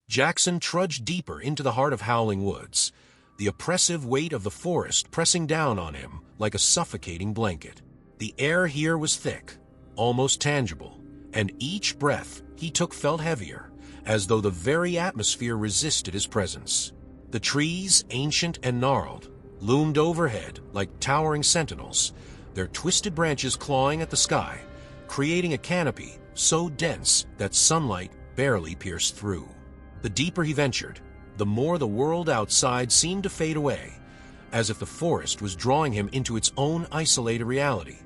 Jackson trudged deeper into the heart of Howling Woods, the oppressive weight of the forest pressing down on him like a suffocating blanket. The air here was thick, almost tangible, and each breath he took felt heavier, as though the very atmosphere resisted his presence. The trees, ancient and gnarled, loomed overhead like towering sentinels, their twisted branches clawing at the sky, creating a canopy so dense that sunlight barely pierced through. The deeper he ventured, the more the world outside seemed to fade away, as if the forest was drawing him into its own isolated reality,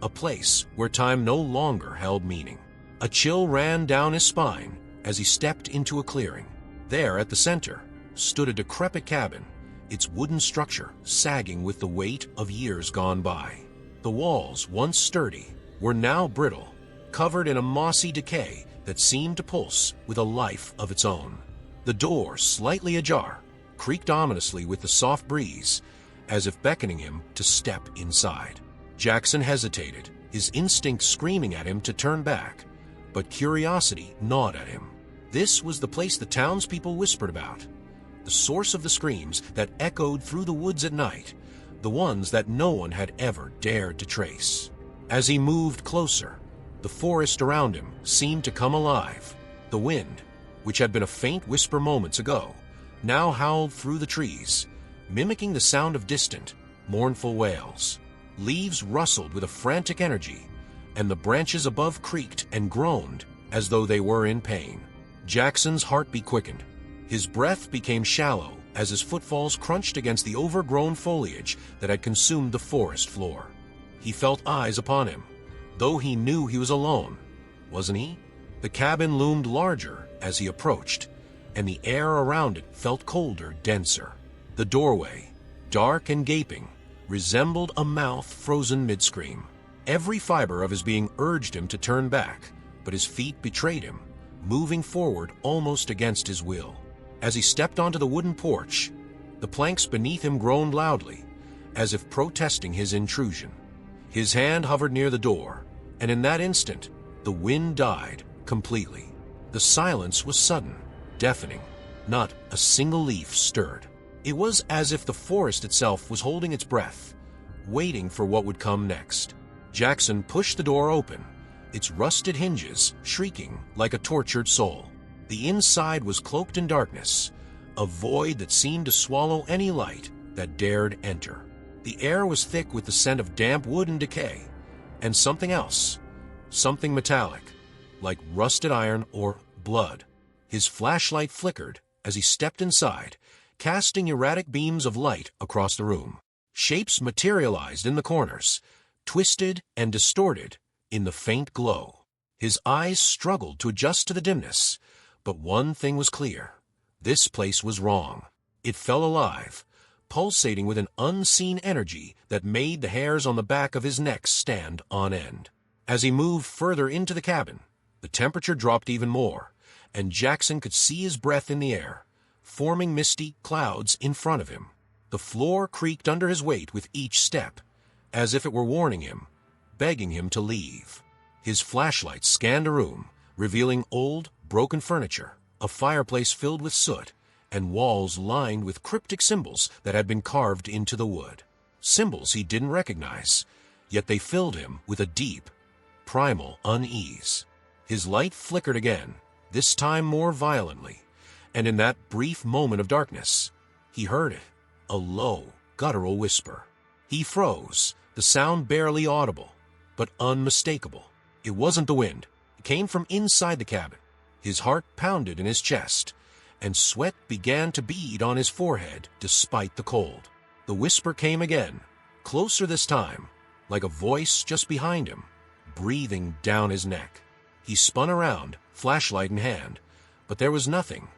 a place where time no longer held meaning. A chill ran down his spine as he stepped into a clearing. There, at the center, stood a decrepit cabin, its wooden structure sagging with the weight of years gone by. The walls, once sturdy, were now brittle, covered in a mossy decay that seemed to pulse with a life of its own. The door, slightly ajar, creaked ominously with the soft breeze, as if beckoning him to step inside. Jackson hesitated, his instinct screaming at him to turn back, but curiosity gnawed at him. This was the place the townspeople whispered about, the source of the screams that echoed through the woods at night, the ones that no one had ever dared to trace. As he moved closer, the forest around him seemed to come alive. The wind, which had been a faint whisper moments ago, now howled through the trees, mimicking the sound of distant, mournful wails. Leaves rustled with a frantic energy, and the branches above creaked and groaned as though they were in pain. Jackson's heartbeat quickened. His breath became shallow as his footfalls crunched against the overgrown foliage that had consumed the forest floor. He felt eyes upon him, though he knew he was alone. Wasn't he? The cabin loomed larger as he approached, and the air around it felt colder, denser. The doorway, dark and gaping, resembled a mouth frozen mid-scream. Every fiber of his being urged him to turn back, but his feet betrayed him, moving forward almost against his will. As he stepped onto the wooden porch, the planks beneath him groaned loudly, as if protesting his intrusion. His hand hovered near the door, and in that instant, the wind died completely. The silence was sudden, deafening. Not a single leaf stirred. It was as if the forest itself was holding its breath, waiting for what would come next. Jackson pushed the door open, its rusted hinges shrieking like a tortured soul. The inside was cloaked in darkness, a void that seemed to swallow any light that dared enter. The air was thick with the scent of damp wood and decay, and something else, something metallic, like rusted iron or blood. His flashlight flickered as he stepped inside, casting erratic beams of light across the room. Shapes materialized in the corners, twisted and distorted in the faint glow. His eyes struggled to adjust to the dimness, but one thing was clear. This place was wrong. It felt alive, pulsating with an unseen energy that made the hairs on the back of his neck stand on end. As he moved further into the cabin, the temperature dropped even more, and Jackson could see his breath in the air, forming misty clouds in front of him. The floor creaked under his weight with each step, as if it were warning him, begging him to leave. His flashlight scanned a room, revealing old, broken furniture, a fireplace filled with soot, and walls lined with cryptic symbols that had been carved into the wood. Symbols he didn't recognize, yet they filled him with a deep, primal unease. His light flickered again, this time more violently, and in that brief moment of darkness, he heard it, a low, guttural whisper. He froze, the sound barely audible, but unmistakable. It wasn't the wind. It came from inside the cabin. His heart pounded in his chest, and sweat began to bead on his forehead despite the cold. The whisper came again, closer this time, like a voice just behind him, breathing down his neck. He spun around, flashlight in hand, but there was nothing,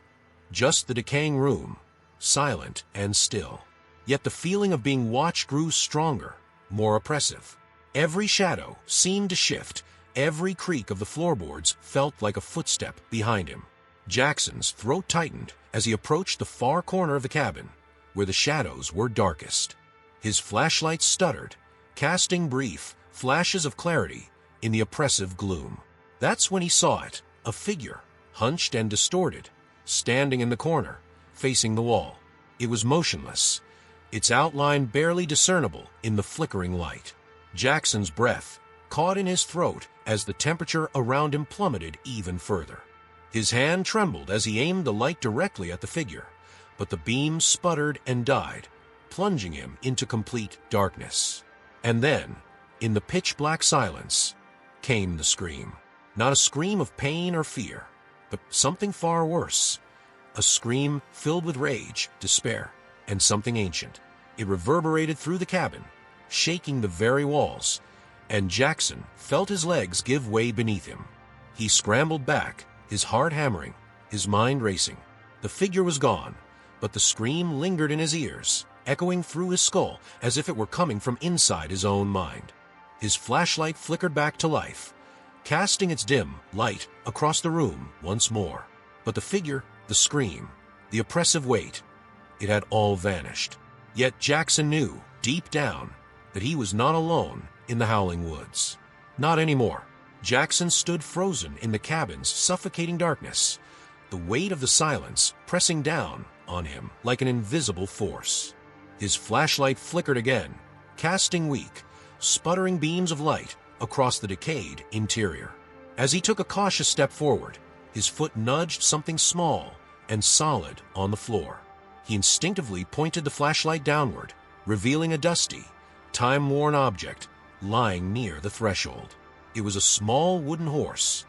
just the decaying room, silent and still. Yet the feeling of being watched grew stronger, more oppressive. Every shadow seemed to shift, every creak of the floorboards felt like a footstep behind him. Jackson's throat tightened as he approached the far corner of the cabin, where the shadows were darkest. His flashlight stuttered, casting brief flashes of clarity in the oppressive gloom. That's when he saw it, a figure, hunched and distorted, standing in the corner, facing the wall. It was motionless, its outline barely discernible in the flickering light. Jackson's breath caught in his throat as the temperature around him plummeted even further. His hand trembled as he aimed the light directly at the figure, but the beam sputtered and died, plunging him into complete darkness. And then, in the pitch-black silence, came the scream. Not a scream of pain or fear, but something far worse. A scream filled with rage, despair, and something ancient. It reverberated through the cabin, shaking the very walls, and Jackson felt his legs give way beneath him. He scrambled back, his heart hammering, his mind racing. The figure was gone, but the scream lingered in his ears, echoing through his skull as if it were coming from inside his own mind. His flashlight flickered back to life, casting its dim light across the room once more. But the figure, the scream, the oppressive weight, it had all vanished. Yet Jackson knew, deep down, that he was not alone in the Howling Woods. Not anymore. Jackson stood frozen in the cabin's suffocating darkness, the weight of the silence pressing down on him like an invisible force. His flashlight flickered again, casting weak, sputtering beams of light across the decayed interior. As he took a cautious step forward, his foot nudged something small and solid on the floor. He instinctively pointed the flashlight downward, revealing a dusty, time-worn object lying near the threshold. It was a small wooden horse,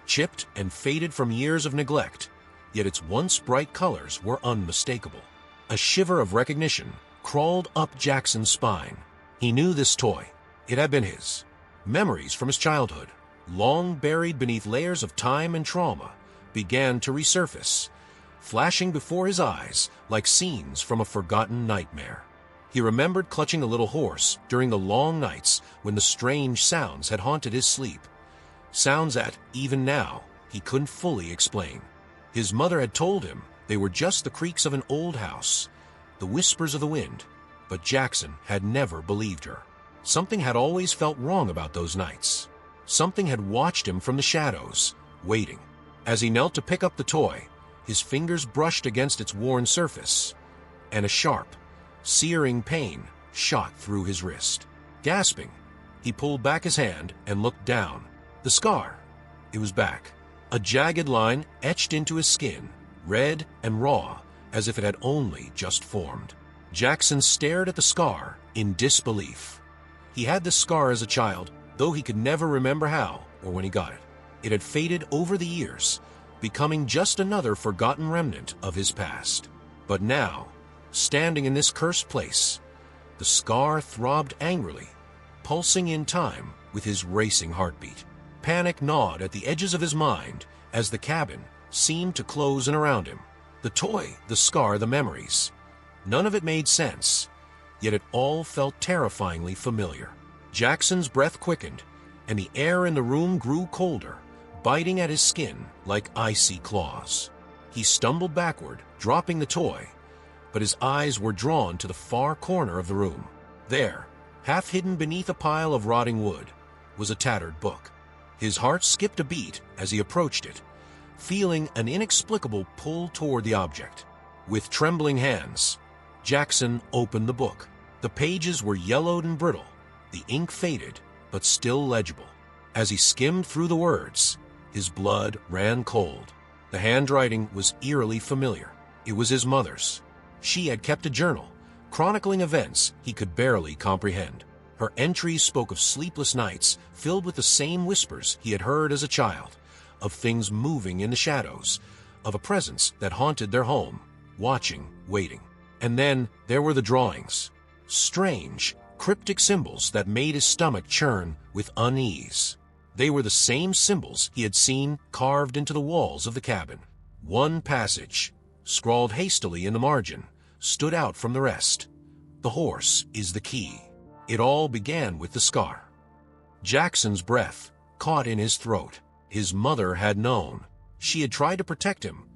chipped and faded from years of neglect, yet its once bright colors were unmistakable. A shiver of recognition crawled up Jackson's spine. He knew this toy. It had been his. Memories from his childhood, long buried beneath layers of time and trauma, began to resurface, flashing before his eyes like scenes from a forgotten nightmare. He remembered clutching the little horse during the long nights when the strange sounds had haunted his sleep. Sounds that, even now, he couldn't fully explain. His mother had told him they were just the creaks of an old house, the whispers of the wind, but Jackson had never believed her. Something had always felt wrong about those nights. Something had watched him from the shadows, waiting. As he knelt to pick up the toy, his fingers brushed against its worn surface, and a sharp, searing pain shot through his wrist. Gasping, he pulled back his hand and looked down. The scar, it was back. A jagged line etched into his skin, red and raw, as if it had only just formed. Jackson stared at the scar in disbelief. He had this scar as a child, though he could never remember how or when he got it. It had faded over the years, becoming just another forgotten remnant of his past. But now, standing in this cursed place, the scar throbbed angrily, pulsing in time with his racing heartbeat. Panic gnawed at the edges of his mind as the cabin seemed to close in around him. The toy, the scar, the memories. None of it made sense, yet it all felt terrifyingly familiar. Jackson's breath quickened, and the air in the room grew colder, biting at his skin like icy claws. He stumbled backward, dropping the toy, but his eyes were drawn to the far corner of the room. There, half hidden beneath a pile of rotting wood, was a tattered book. His heart skipped a beat as he approached it, feeling an inexplicable pull toward the object. With trembling hands, Jackson opened the book. The pages were yellowed and brittle, the ink faded, but still legible. As he skimmed through the words, his blood ran cold. The handwriting was eerily familiar. It was his mother's. She had kept a journal, chronicling events he could barely comprehend. Her entries spoke of sleepless nights filled with the same whispers he had heard as a child, of things moving in the shadows, of a presence that haunted their home, watching, waiting. And then there were the drawings. Strange, cryptic symbols that made his stomach churn with unease. They were the same symbols he had seen carved into the walls of the cabin. One passage, scrawled hastily in the margin, stood out from the rest. The horse is the key. It all began with the scar. Jackson's breath caught in his throat. His mother had known. She had tried to protect him,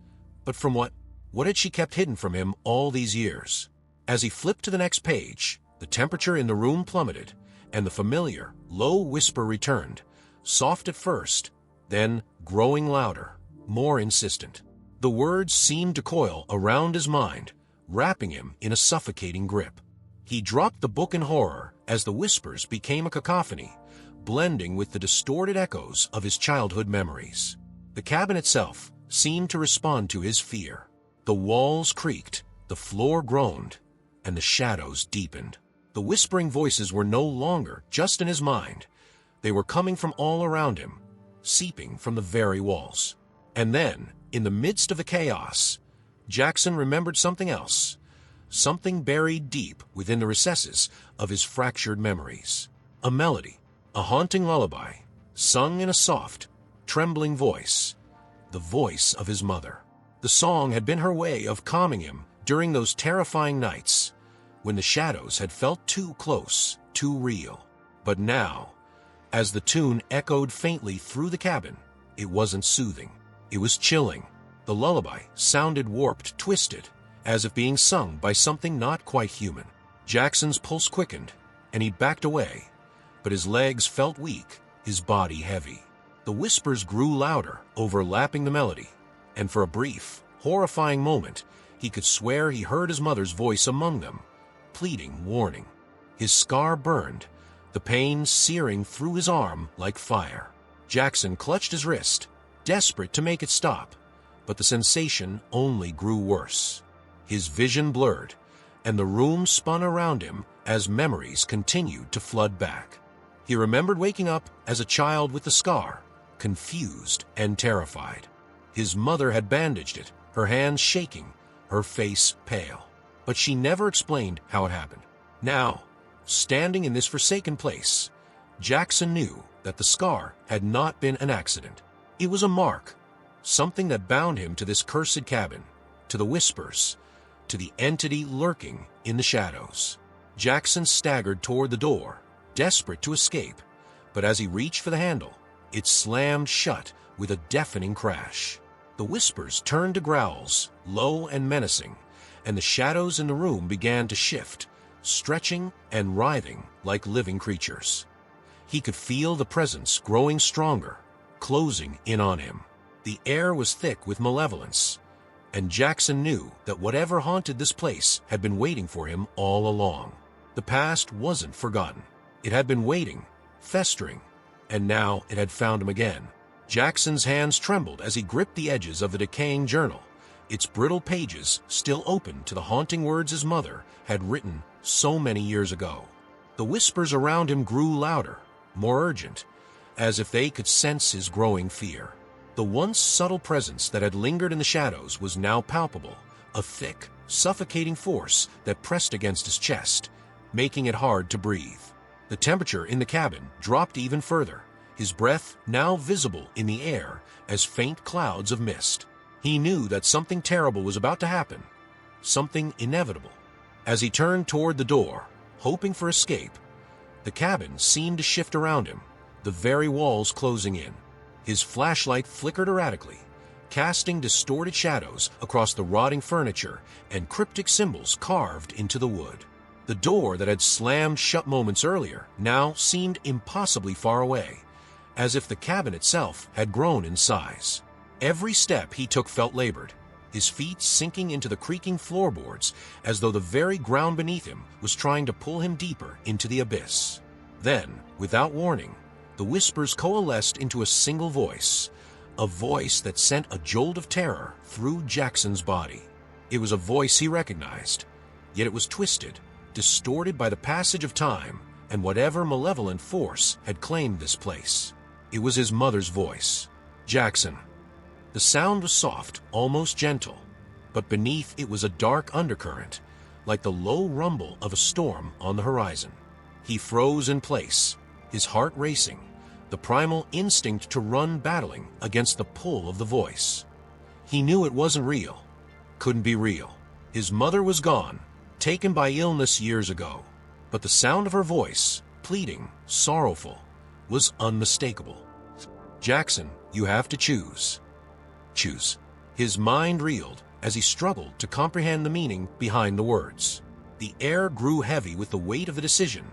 but from what had she kept hidden from him all these years? As he flipped to the next page, the temperature in the room plummeted, and the familiar, low whisper returned, soft at first, then growing louder, more insistent. The words seemed to coil around his mind, wrapping him in a suffocating grip. He dropped the book in horror as the whispers became a cacophony, blending with the distorted echoes of his childhood memories. The cabin itself seemed to respond to his fear. The walls creaked, the floor groaned, and the shadows deepened. The whispering voices were no longer just in his mind. They were coming from all around him, seeping from the very walls. And then, in the midst of the chaos, Jackson remembered something else, something buried deep within the recesses of his fractured memories. A melody, a haunting lullaby, sung in a soft, trembling voice, the voice of his mother. The song had been her way of calming him during those terrifying nights when the shadows had felt too close, too real. But now, as the tune echoed faintly through the cabin, it wasn't soothing. It was chilling. The lullaby sounded warped, twisted, as if being sung by something not quite human. Jackson's pulse quickened, and he backed away, but his legs felt weak, his body heavy. The whispers grew louder, overlapping the melody, and for a brief, horrifying moment, he could swear he heard his mother's voice among them, pleading warning. His scar burned, the pain searing through his arm like fire. Jackson clutched his wrist, desperate to make it stop, but the sensation only grew worse. His vision blurred, and the room spun around him as memories continued to flood back. He remembered waking up as a child with the scar, confused and terrified. His mother had bandaged it, her hands shaking, her face pale. But she never explained how it happened. Now, standing in this forsaken place, Jackson knew that the scar had not been an accident. It was a mark, something that bound him to this cursed cabin, to the whispers, to the entity lurking in the shadows. Jackson staggered toward the door, desperate to escape, but as he reached for the handle, it slammed shut with a deafening crash. The whispers turned to growls, low and menacing, and the shadows in the room began to shift, stretching and writhing like living creatures. He could feel the presence growing stronger, closing in on him. The air was thick with malevolence, and Jackson knew that whatever haunted this place had been waiting for him all along. The past wasn't forgotten. It had been waiting, festering, and now it had found him again. Jackson's hands trembled as he gripped the edges of the decaying journal, its brittle pages still open to the haunting words his mother had written so many years ago. The whispers around him grew louder, more urgent, as if they could sense his growing fear. The once subtle presence that had lingered in the shadows was now palpable, a thick, suffocating force that pressed against his chest, making it hard to breathe. The temperature in the cabin dropped even further, his breath now visible in the air as faint clouds of mist. He knew that something terrible was about to happen, something inevitable. As he turned toward the door, hoping for escape, the cabin seemed to shift around him, the very walls closing in. His flashlight flickered erratically, casting distorted shadows across the rotting furniture and cryptic symbols carved into the wood. The door that had slammed shut moments earlier now seemed impossibly far away, as if the cabin itself had grown in size. Every step he took felt labored, his feet sinking into the creaking floorboards as though the very ground beneath him was trying to pull him deeper into the abyss. Then, without warning, the whispers coalesced into a single voice, a voice that sent a jolt of terror through Jackson's body. It was a voice he recognized, yet it was twisted, distorted by the passage of time and whatever malevolent force had claimed this place. It was his mother's voice. Jackson. The sound was soft, almost gentle, but beneath it was a dark undercurrent, like the low rumble of a storm on the horizon. He froze in place, his heart racing, the primal instinct to run battling against the pull of the voice. He knew it wasn't real, couldn't be real. His mother was gone, taken by illness years ago, but the sound of her voice, pleading, sorrowful, was unmistakable. Jackson, you have to choose. Choose. His mind reeled as he struggled to comprehend the meaning behind the words. The air grew heavy with the weight of the decision,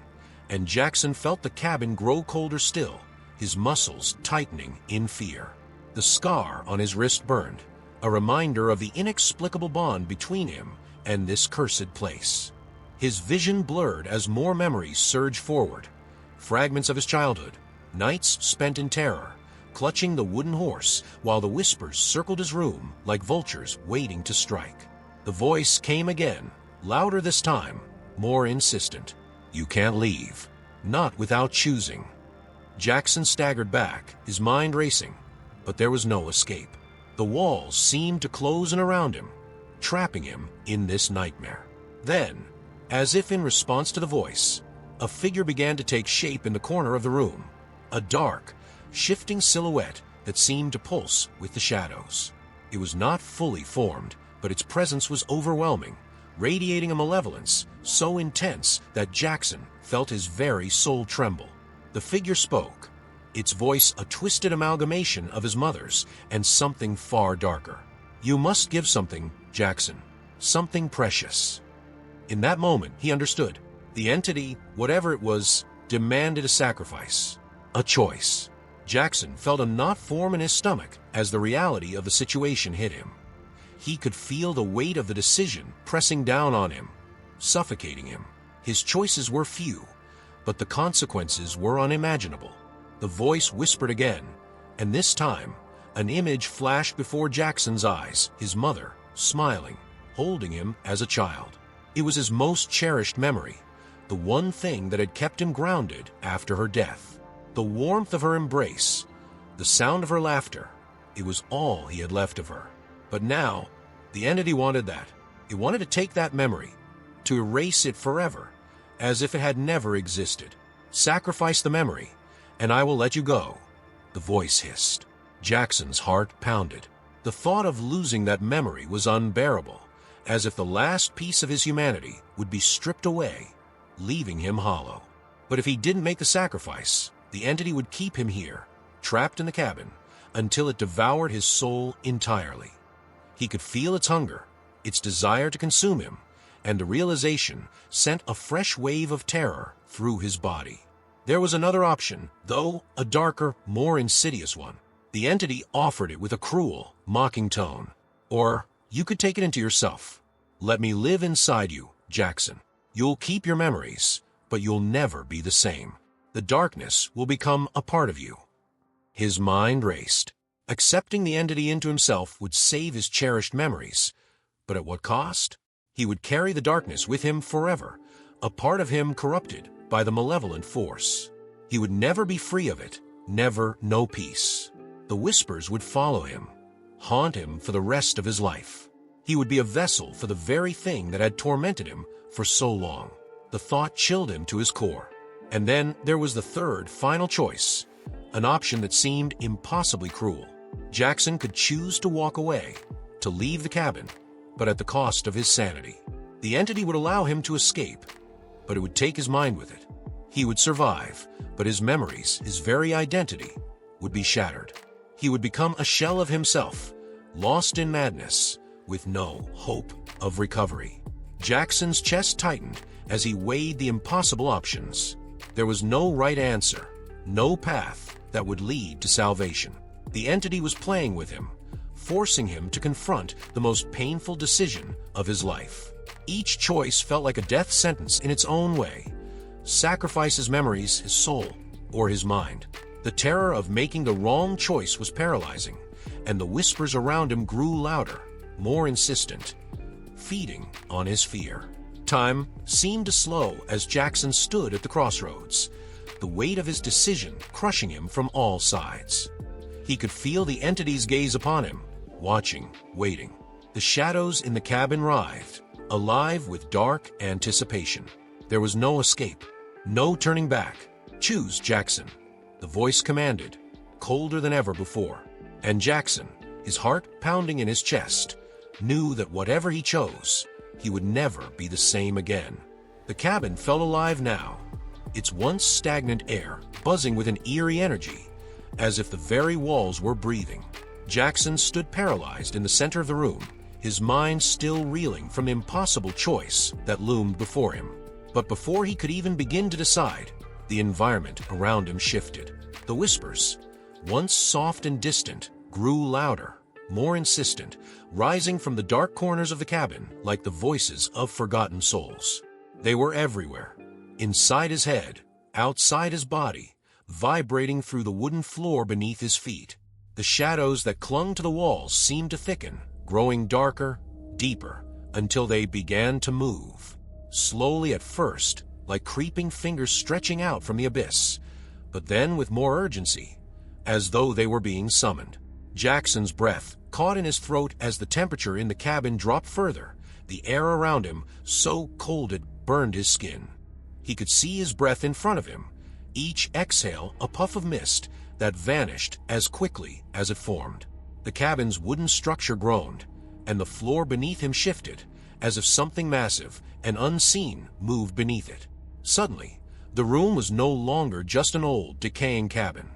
and Jackson felt the cabin grow colder still, his muscles tightening in fear. The scar on his wrist burned, a reminder of the inexplicable bond between him and this cursed place. His vision blurred as more memories surged forward, fragments of his childhood, nights spent in terror, clutching the wooden horse while the whispers circled his room like vultures waiting to strike. The voice came again, louder this time, more insistent. "You can't leave. Not without choosing." Jackson staggered back, his mind racing, but there was no escape. The walls seemed to close in around him, trapping him in this nightmare. Then, as if in response to the voice, a figure began to take shape in the corner of the room, a dark, shifting silhouette that seemed to pulse with the shadows. It was not fully formed, but its presence was overwhelming, radiating a malevolence so intense that Jackson felt his very soul tremble. The figure spoke, its voice a twisted amalgamation of his mother's and something far darker. "You must give something, Jackson. Something precious." In that moment, he understood. The entity, whatever it was, demanded a sacrifice, a choice. Jackson felt a knot form in his stomach as the reality of the situation hit him. He could feel the weight of the decision pressing down on him, suffocating him. His choices were few, but the consequences were unimaginable. The voice whispered again, and this time, an image flashed before Jackson's eyes, his mother, smiling, holding him as a child. It was his most cherished memory, the one thing that had kept him grounded after her death. The warmth of her embrace, the sound of her laughter, it was all he had left of her. But now, the entity wanted that. It wanted to take that memory, to erase it forever, as if it had never existed. "Sacrifice the memory, and I will let you go," the voice hissed. Jackson's heart pounded. The thought of losing that memory was unbearable, as if the last piece of his humanity would be stripped away, leaving him hollow. But if he didn't make the sacrifice, the entity would keep him here, trapped in the cabin, until it devoured his soul entirely. He could feel its hunger, its desire to consume him, and the realization sent a fresh wave of terror through his body. There was another option, though a darker, more insidious one. The entity offered it with a cruel, mocking tone. "Or you could take it into yourself. Let me live inside you, Jackson. You'll keep your memories, but you'll never be the same. The darkness will become a part of you." His mind raced. Accepting the entity into himself would save his cherished memories, but at what cost? He would carry the darkness with him forever, a part of him corrupted by the malevolent force. He would never be free of it, never know peace. The whispers would follow him, haunt him for the rest of his life. He would be a vessel for the very thing that had tormented him for so long. The thought chilled him to his core. And then there was the third, final choice, an option that seemed impossibly cruel. Jackson could choose to walk away, to leave the cabin, but at the cost of his sanity. The entity would allow him to escape, but it would take his mind with it. He would survive, but his memories, his very identity, would be shattered. He would become a shell of himself, lost in madness, with no hope of recovery. Jackson's chest tightened as he weighed the impossible options. There was no right answer, no path that would lead to salvation. The entity was playing with him, forcing him to confront the most painful decision of his life. Each choice felt like a death sentence in its own way. Sacrifice his memories, his soul, or his mind. The terror of making the wrong choice was paralyzing, and the whispers around him grew louder, more insistent, feeding on his fear. Time seemed to slow as Jackson stood at the crossroads, the weight of his decision crushing him from all sides. He could feel the entity's gaze upon him, watching, waiting. The shadows in the cabin writhed, alive with dark anticipation. There was no escape, no turning back. "Choose, Jackson," the voice commanded, colder than ever before. And Jackson, his heart pounding in his chest, knew that whatever he chose, he would never be the same again. The cabin felt alive now, its once stagnant air buzzing with an eerie energy, as if the very walls were breathing. Jackson stood paralyzed in the center of the room, his mind still reeling from the impossible choice that loomed before him. But before he could even begin to decide, the environment around him shifted. The whispers, once soft and distant, grew louder, more insistent, rising from the dark corners of the cabin like the voices of forgotten souls. They were everywhere, inside his head, outside his body, vibrating through the wooden floor beneath his feet. The shadows that clung to the walls seemed to thicken, growing darker, deeper, until they began to move. Slowly at first, like creeping fingers stretching out from the abyss, but then with more urgency, as though they were being summoned. Jackson's breath caught in his throat as the temperature in the cabin dropped further, the air around him so cold it burned his skin. He could see his breath in front of him, each exhale a puff of mist that vanished as quickly as it formed. The cabin's wooden structure groaned, and the floor beneath him shifted, as if something massive and unseen moved beneath it. Suddenly, the room was no longer just an old, decaying cabin.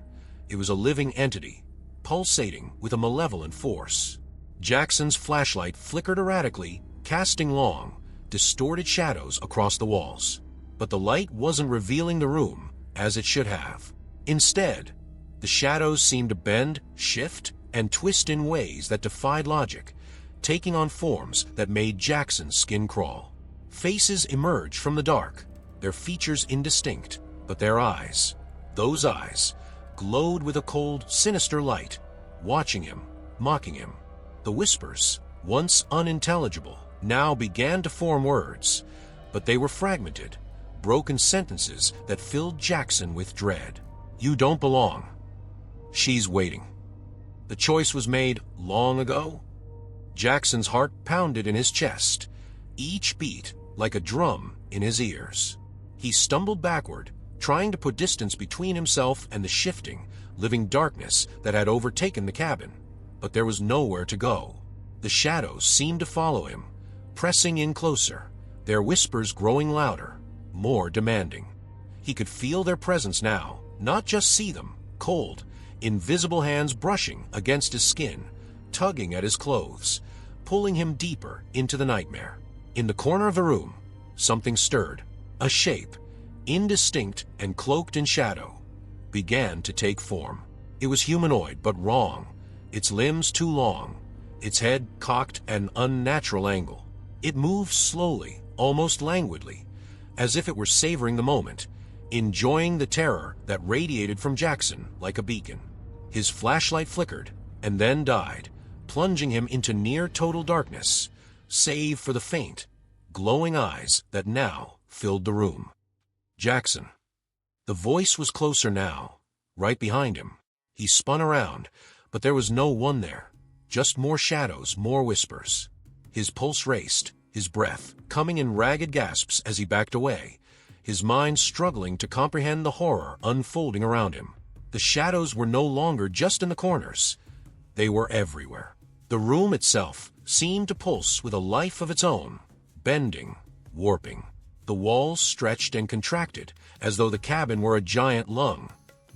It was a living entity, pulsating with a malevolent force. Jackson's flashlight flickered erratically, casting long, distorted shadows across the walls. But the light wasn't revealing the room as it should have. Instead, the shadows seemed to bend, shift, and twist in ways that defied logic, taking on forms that made Jackson's skin crawl. Faces emerged from the dark, their features indistinct, but their eyes, those eyes, glowed with a cold, sinister light, watching him, mocking him. The whispers, once unintelligible, now began to form words, but they were fragmented, broken sentences that filled Jackson with dread. "You don't belong. She's waiting." The choice was made long ago. Jackson's heart pounded in his chest, each beat like a drum in his ears. He stumbled backward, trying to put distance between himself and the shifting, living darkness that had overtaken the cabin. But there was nowhere to go. The shadows seemed to follow him, pressing in closer, their whispers growing louder, more demanding. He could feel their presence now, not just see them, cold, invisible hands brushing against his skin, tugging at his clothes, pulling him deeper into the nightmare. In the corner of the room, something stirred. A shape, indistinct and cloaked in shadow, began to take form. It was humanoid, but wrong, its limbs too long, its head cocked at an unnatural angle. It moved slowly, almost languidly, as if it were savoring the moment, enjoying the terror that radiated from Jackson like a beacon. His flashlight flickered, and then died, plunging him into near-total darkness, save for the faint, glowing eyes that now filled the room. Jackson. The voice was closer now, right behind him. He spun around, but there was no one there, just more shadows, more whispers. His pulse raced, his breath coming in ragged gasps as he backed away, his mind struggling to comprehend the horror unfolding around him. The shadows were no longer just in the corners. They were everywhere. The room itself seemed to pulse with a life of its own, bending, warping. The walls stretched and contracted as though the cabin were a giant lung,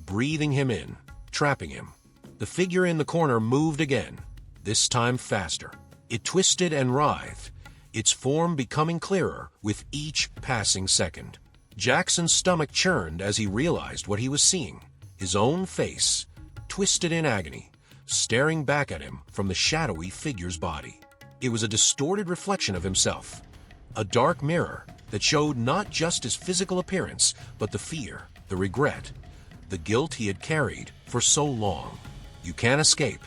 breathing him in, trapping him. The figure in the corner moved again, this time faster. It twisted and writhed, its form becoming clearer with each passing second. Jackson's stomach churned as he realized what he was seeing. His own face, twisted in agony, staring back at him from the shadowy figure's body. It was a distorted reflection of himself, a dark mirror that showed not just his physical appearance, but the fear, the regret, the guilt he had carried for so long. "You can't escape."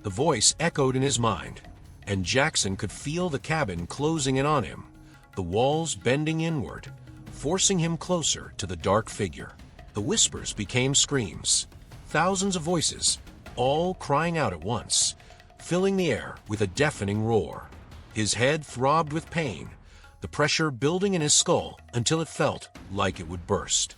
The voice echoed in his mind, and Jackson could feel the cabin closing in on him, the walls bending inward, forcing him closer to the dark figure. The whispers became screams, thousands of voices, all crying out at once, filling the air with a deafening roar. His head throbbed with pain, the pressure building in his skull until it felt like it would burst.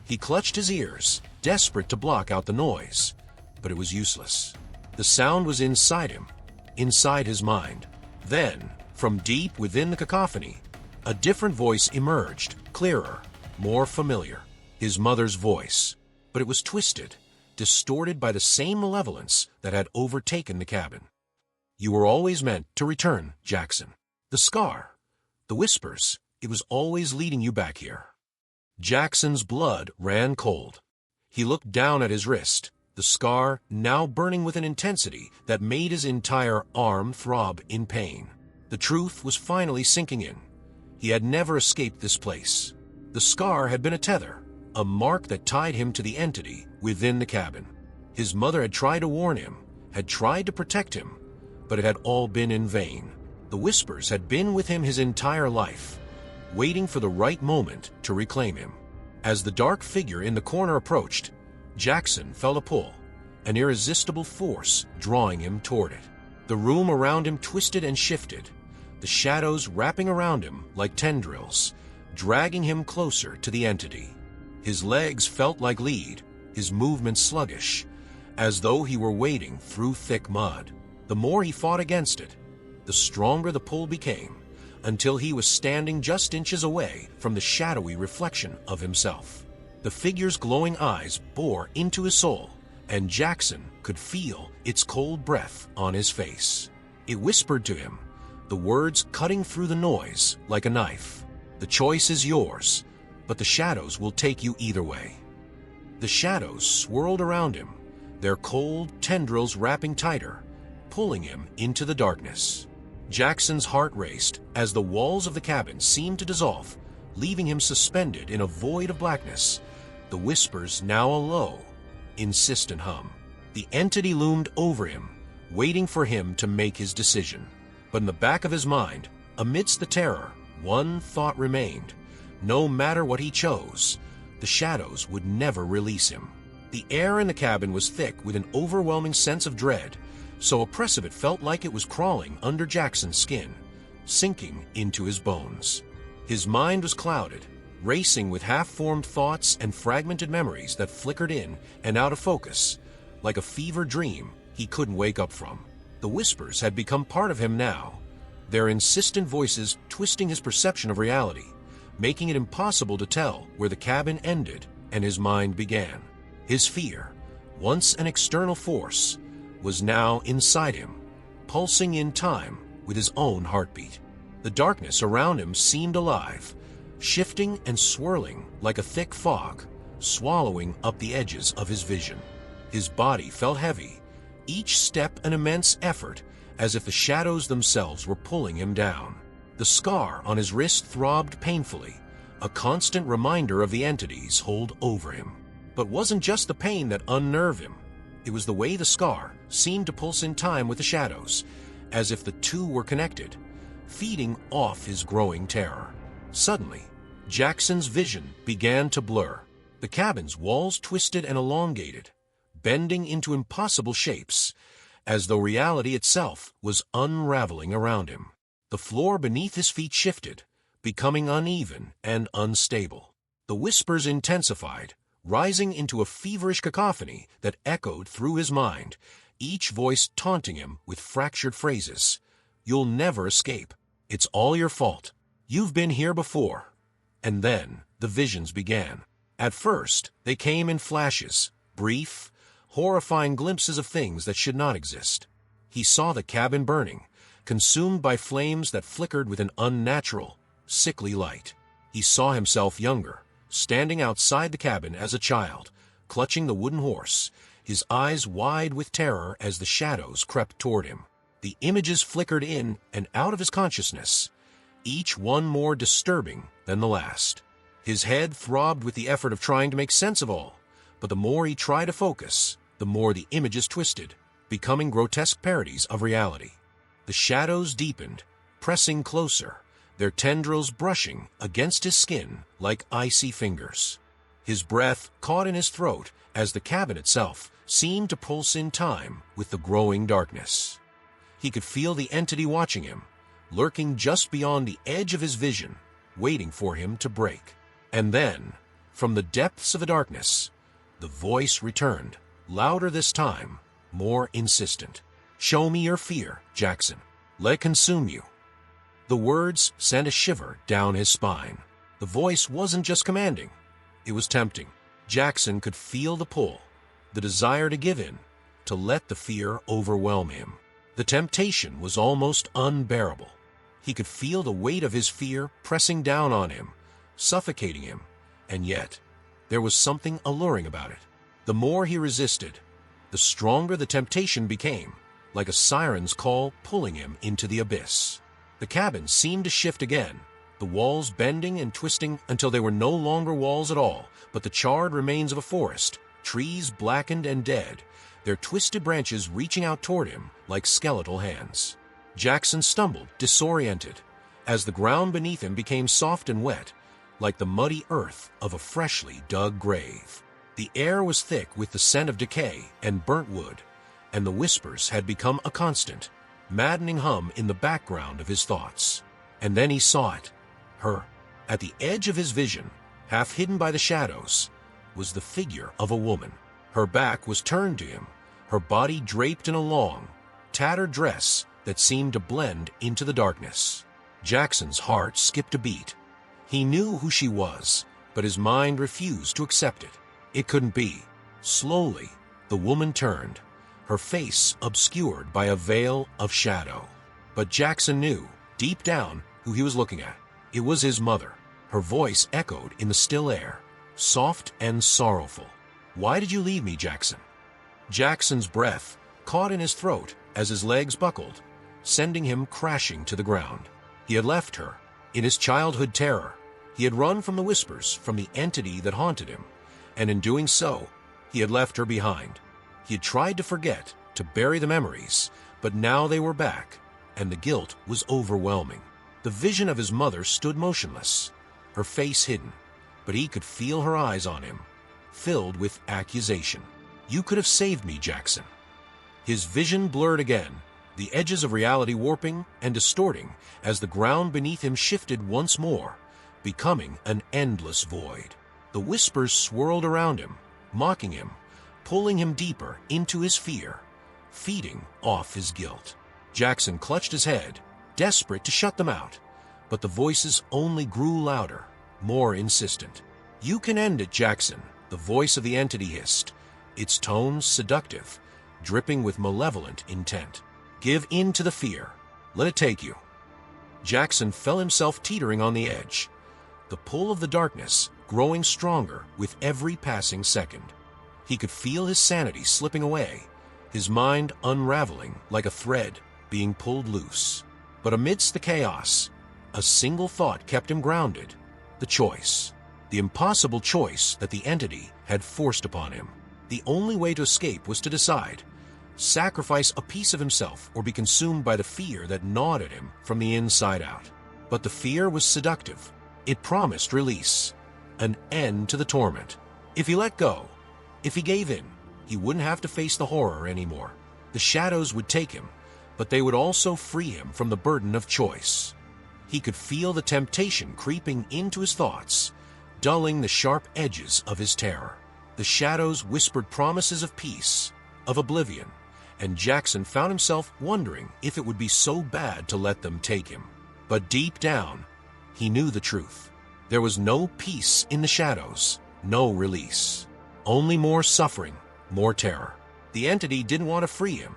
He clutched his ears, desperate to block out the noise, but it was useless. The sound was inside him, inside his mind. Then, from deep within the cacophony, a different voice emerged, clearer, more familiar. His mother's voice, but it was twisted, distorted by the same malevolence that had overtaken the cabin. "You were always meant to return, Jackson. The scar, the whispers, it was always leading you back here." Jackson's blood ran cold. He looked down at his wrist, the scar now burning with an intensity that made his entire arm throb in pain. The truth was finally sinking in. He had never escaped this place. The scar had been a tether, a mark that tied him to the entity within the cabin. His mother had tried to warn him, had tried to protect him, but it had all been in vain. The whispers had been with him his entire life, waiting for the right moment to reclaim him. As the dark figure in the corner approached, Jackson felt a pull, an irresistible force drawing him toward it. The room around him twisted and shifted, the shadows wrapping around him like tendrils, dragging him closer to the entity. His legs felt like lead, his movements sluggish, as though he were wading through thick mud. The more he fought against it, the stronger the pull became, until he was standing just inches away from the shadowy reflection of himself. The figure's glowing eyes bore into his soul, and Jackson could feel its cold breath on his face. It whispered to him, the words cutting through the noise like a knife. The choice is yours, but the shadows will take you either way. The shadows swirled around him, their cold tendrils wrapping tighter, pulling him into the darkness. Jackson's heart raced as the walls of the cabin seemed to dissolve, leaving him suspended in a void of blackness, the whispers now a low, insistent hum. The entity loomed over him, waiting for him to make his decision. But in the back of his mind, amidst the terror, one thought remained. No matter what he chose, the shadows would never release him. The air in the cabin was thick with an overwhelming sense of dread, so oppressive it felt like it was crawling under Jackson's skin, sinking into his bones. His mind was clouded, racing with half-formed thoughts and fragmented memories that flickered in and out of focus, like a fever dream he couldn't wake up from. The whispers had become part of him now, their insistent voices twisting his perception of reality, making it impossible to tell where the cabin ended and his mind began. His fear, once an external force, was now inside him, pulsing in time with his own heartbeat. The darkness around him seemed alive, shifting and swirling like a thick fog, swallowing up the edges of his vision. His body felt heavy, each step an immense effort, as if the shadows themselves were pulling him down. The scar on his wrist throbbed painfully, a constant reminder of the entity's hold over him. But wasn't just the pain that unnerved him. It was the way the scar seemed to pulse in time with the shadows, as if the two were connected, feeding off his growing terror. Suddenly, Jackson's vision began to blur. The cabin's walls twisted and elongated, bending into impossible shapes, as though reality itself was unraveling around him. The floor beneath his feet shifted, becoming uneven and unstable. The whispers intensified, rising into a feverish cacophony that echoed through his mind, each voice taunting him with fractured phrases. You'll never escape. It's all your fault. You've been here before. And then the visions began. At first, they came in flashes, brief, horrifying glimpses of things that should not exist. He saw the cabin burning, consumed by flames that flickered with an unnatural, sickly light. He saw himself younger, standing outside the cabin as a child, clutching the wooden horse, his eyes wide with terror as the shadows crept toward him. The images flickered in and out of his consciousness, each one more disturbing than the last. His head throbbed with the effort of trying to make sense of all, but the more he tried to focus, the more the images twisted, becoming grotesque parodies of reality. The shadows deepened, pressing closer, their tendrils brushing against his skin like icy fingers. His breath caught in his throat as the cabin itself seemed to pulse in time with the growing darkness. He could feel the entity watching him, lurking just beyond the edge of his vision, waiting for him to break. And then, from the depths of the darkness, the voice returned, louder this time, more insistent. Show me your fear, Jackson. Let it consume you. The words sent a shiver down his spine. The voice wasn't just commanding, it was tempting. Jackson could feel the pull, the desire to give in, to let the fear overwhelm him. The temptation was almost unbearable. He could feel the weight of his fear pressing down on him, suffocating him, and yet there was something alluring about it. The more he resisted, the stronger the temptation became, like a siren's call pulling him into the abyss. The cabin seemed to shift again, the walls bending and twisting until they were no longer walls at all, but the charred remains of a forest, trees blackened and dead, their twisted branches reaching out toward him like skeletal hands. Jackson stumbled, disoriented, as the ground beneath him became soft and wet, like the muddy earth of a freshly dug grave. The air was thick with the scent of decay and burnt wood, and the whispers had become a constant, maddening hum in the background of his thoughts. And then he saw it. Her. At the edge of his vision, half hidden by the shadows, was the figure of a woman. Her back was turned to him, her body draped in a long, tattered dress that seemed to blend into the darkness. Jackson's heart skipped a beat. He knew who she was, but his mind refused to accept it. It couldn't be. Slowly, the woman turned, her face obscured by a veil of shadow. But Jackson knew, deep down, who he was looking at. It was his mother. Her voice echoed in the still air, soft and sorrowful. "Why did you leave me, Jackson?" Jackson's breath caught in his throat as his legs buckled, sending him crashing to the ground. He had left her. In his childhood terror, he had run from the whispers, from the entity that haunted him, and in doing so, he had left her behind. He had tried to forget, to bury the memories, but now they were back, and the guilt was overwhelming. The vision of his mother stood motionless, her face hidden, but he could feel her eyes on him, filled with accusation. "You could have saved me, Jackson." His vision blurred again, the edges of reality warping and distorting as the ground beneath him shifted once more, becoming an endless void. The whispers swirled around him, mocking him, pulling him deeper into his fear, feeding off his guilt. Jackson clutched his head, desperate to shut them out, but the voices only grew louder, more insistent. "You can end it, Jackson," the voice of the entity hissed, its tones seductive, dripping with malevolent intent. "Give in to the fear. Let it take you." Jackson felt himself teetering on the edge, the pull of the darkness growing stronger with every passing second. He could feel his sanity slipping away, his mind unraveling like a thread being pulled loose. But amidst the chaos, a single thought kept him grounded: the choice. The impossible choice that the entity had forced upon him. The only way to escape was to decide: sacrifice a piece of himself or be consumed by the fear that gnawed at him from the inside out. But the fear was seductive. It promised release, an end to the torment. If he let go, if he gave in, he wouldn't have to face the horror anymore. The shadows would take him, but they would also free him from the burden of choice. He could feel the temptation creeping into his thoughts, dulling the sharp edges of his terror. The shadows whispered promises of peace, of oblivion, and Jackson found himself wondering if it would be so bad to let them take him. But deep down, he knew the truth. There was no peace in the shadows, no release. Only more suffering, more terror. The entity didn't want to free him.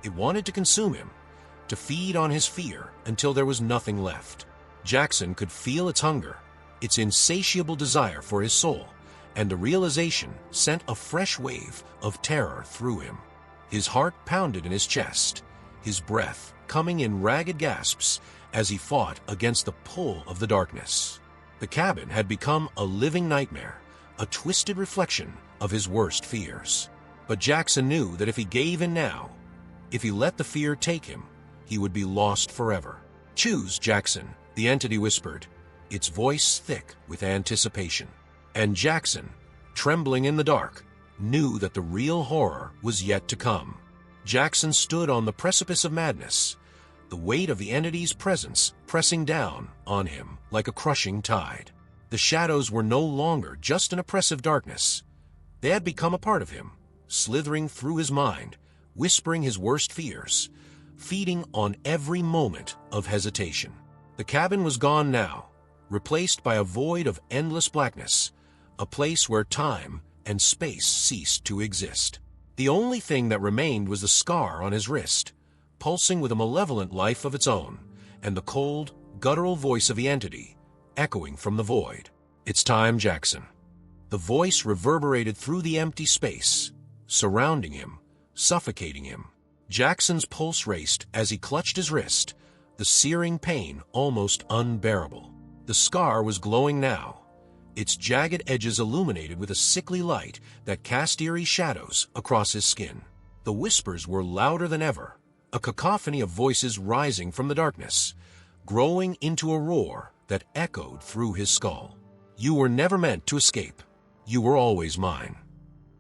It wanted to consume him, to feed on his fear until there was nothing left. Jackson could feel its hunger, its insatiable desire for his soul, and the realization sent a fresh wave of terror through him. His heart pounded in his chest, his breath coming in ragged gasps as he fought against the pull of the darkness. The cabin had become a living nightmare, a twisted reflection of his worst fears. But Jackson knew that if he gave in now, if he let the fear take him, he would be lost forever. "Choose, Jackson," the entity whispered, its voice thick with anticipation. And Jackson, trembling in the dark, knew that the real horror was yet to come. Jackson stood on the precipice of madness, the weight of the entity's presence pressing down on him like a crushing tide. The shadows were no longer just an oppressive darkness. They had become a part of him, slithering through his mind, whispering his worst fears, feeding on every moment of hesitation. The cabin was gone now, replaced by a void of endless blackness, a place where time and space ceased to exist. The only thing that remained was the scar on his wrist, pulsing with a malevolent life of its own, and the cold, guttural voice of the entity, echoing from the void. "It's time, Jackson." The voice reverberated through the empty space, surrounding him, suffocating him. Jackson's pulse raced as he clutched his wrist, the searing pain almost unbearable. The scar was glowing now, its jagged edges illuminated with a sickly light that cast eerie shadows across his skin. The whispers were louder than ever, a cacophony of voices rising from the darkness, growing into a roar that echoed through his skull. "You were never meant to escape. You were always mine."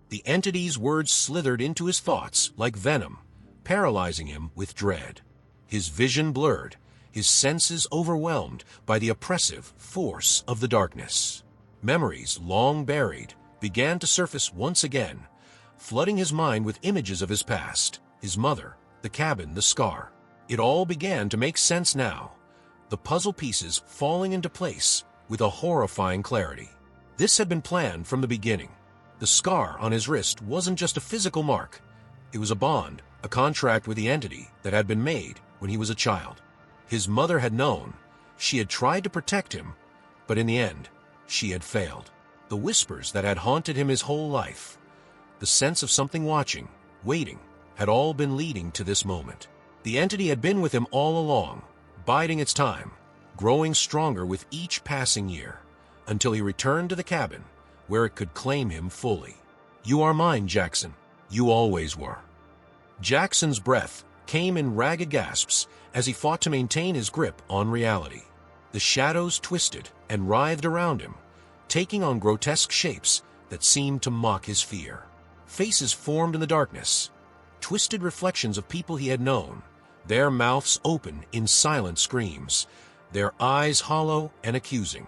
The entity's words slithered into his thoughts like venom, paralyzing him with dread. His vision blurred, his senses overwhelmed by the oppressive force of the darkness. Memories long buried began to surface once again, flooding his mind with images of his past, his mother, the cabin, the scar. It all began to make sense now, the puzzle pieces falling into place with a horrifying clarity. This had been planned from the beginning. The scar on his wrist wasn't just a physical mark. It was a bond, a contract with the entity that had been made when he was a child. His mother had known. She had tried to protect him, but in the end, she had failed. The whispers that had haunted him his whole life, the sense of something watching, waiting, had all been leading to this moment. The entity had been with him all along, biding its time, growing stronger with each passing year, until he returned to the cabin, where it could claim him fully. "You are mine, Jackson. You always were." Jackson's breath came in ragged gasps as he fought to maintain his grip on reality. The shadows twisted and writhed around him, taking on grotesque shapes that seemed to mock his fear. Faces formed in the darkness, twisted reflections of people he had known, their mouths open in silent screams, their eyes hollow and accusing.